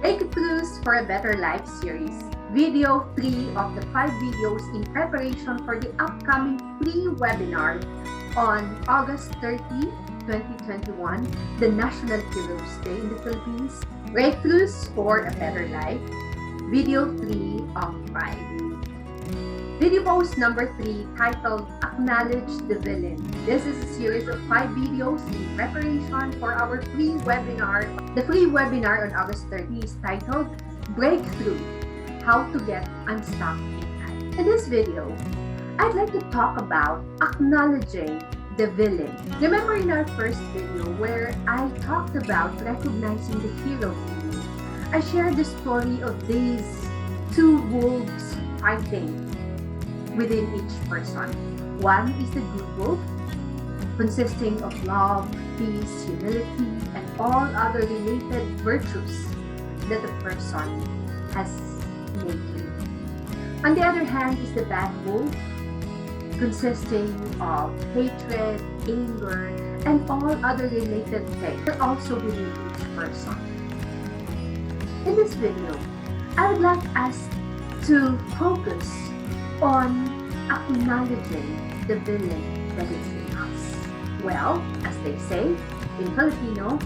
Breakthroughs for a Better Life series, video 3 of the 5 videos in preparation for the upcoming free webinar on August 30, 2021, the National Heroes Day in the Philippines. Breakthroughs for a Better Life, video 3 of 5. Video post number 3 titled Acknowledge the Villain. This is a series of 5 videos in preparation for our free webinar. The free webinar on August 30 is titled Breakthrough, How to Get Unstuck in Life. In this video, I'd like to talk about acknowledging the villain. Remember in our first video where I talked about recognizing the hero in you, I shared the story of these two wolves fighting within each person. One is the good wolf, consisting of love, peace, humility, and all other related virtues that a person has innately. On the other hand is the bad wolf, consisting of hatred, anger, and all other related things that also within each person. In this video, I would like us to focus on acknowledging the villain that is in us. Well, as they say in Filipino,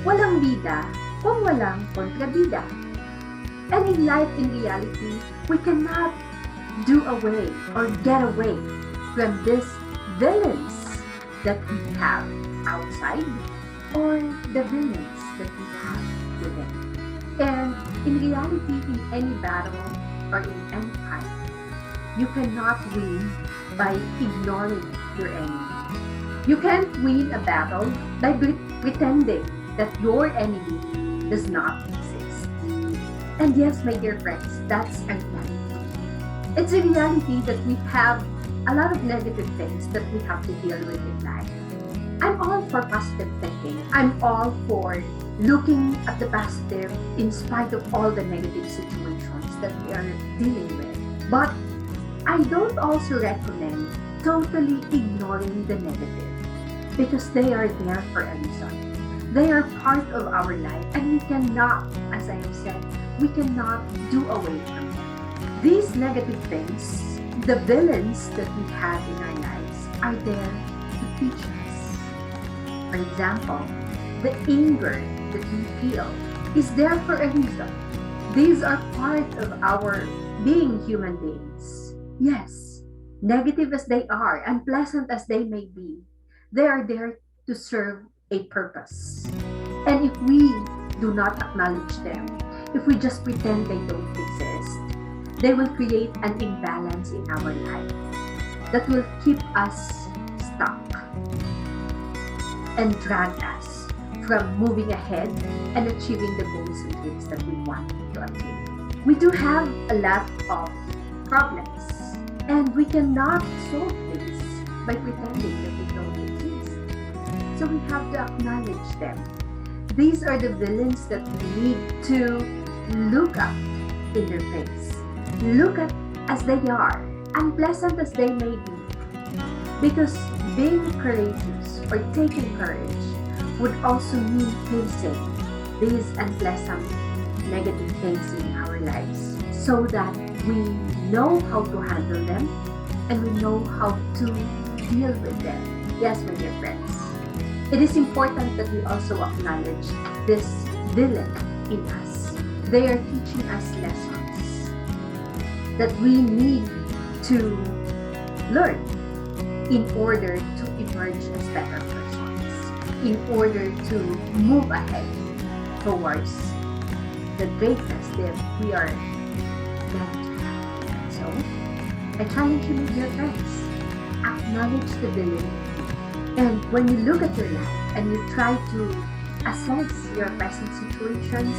walang bida kung walang kontrabida. And in life, in reality, we cannot do away or get away from these villains that we have outside or the villains that we have within. And in reality, in any battle or in any fight, you cannot win by ignoring your enemy. You can't win a battle by pretending that your enemy does not exist. And yes, my dear friends, that's a reality. It's a reality that we have a lot of negative things that we have to deal with in life. I'm all for positive thinking. I'm all for looking at the positive in spite of all the negative situations that we are dealing with. But I don't also recommend totally ignoring the negative because they are there for a reason. They are part of our life and we cannot, as I have said, we cannot do away from them. These negative things, the villains that we have in our lives, are there to teach us. For example, the anger that we feel is there for a reason. These are part of our being human beings. Yes, negative as they are, unpleasant as they may be, they are there to serve a purpose. And if we do not acknowledge them, if we just pretend they don't exist, they will create an imbalance in our life that will keep us stuck and drag us from moving ahead and achieving the goals and dreams that we want to achieve. We do have a lot of problems. And we cannot solve this by pretending that they don't exist. So we have to acknowledge them. These are the villains that we need to look at in their face. Look at as they are, unpleasant as they may be. Because being courageous or taking courage would also mean facing these unpleasant negative things in our lives so that we know how to handle them and we know how to deal with them. Yes, my dear friends. It is important that we also acknowledge this villain in us. They are teaching us lessons that we need to learn in order to emerge as better persons, in order to move ahead towards the greatness that we are meant to. So, I challenge you, my dear friends, acknowledge the villain. And when you look at your life and you try to assess your present situations,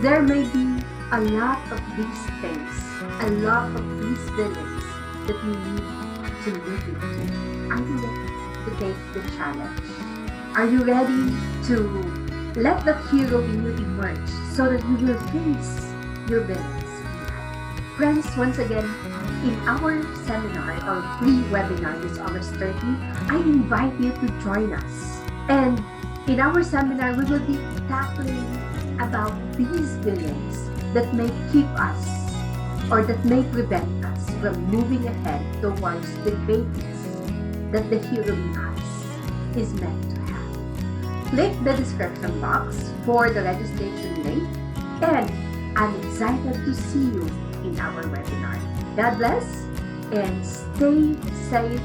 there may be a lot of these things, a lot of these villains that you need to look into. Are you ready to take the challenge? Are you ready to let that hero in you emerge so that you will face your villains? Friends, once again, in our seminar or free webinar this August 30, I invite you to join us. And in our seminar, we will be tackling about these villains that may keep us or that may prevent us from moving ahead towards the greatness that the hero in us is meant to have. Click the description box for the registration link, and I'm excited to see you in our webinar. God bless and stay safe,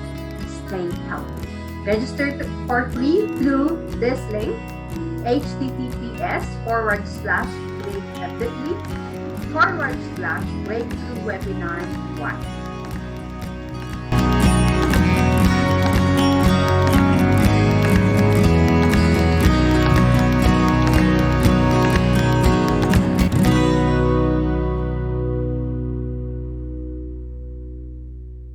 stay healthy. Register for free through this link, https://bit.ly/breakthrough webinar 1.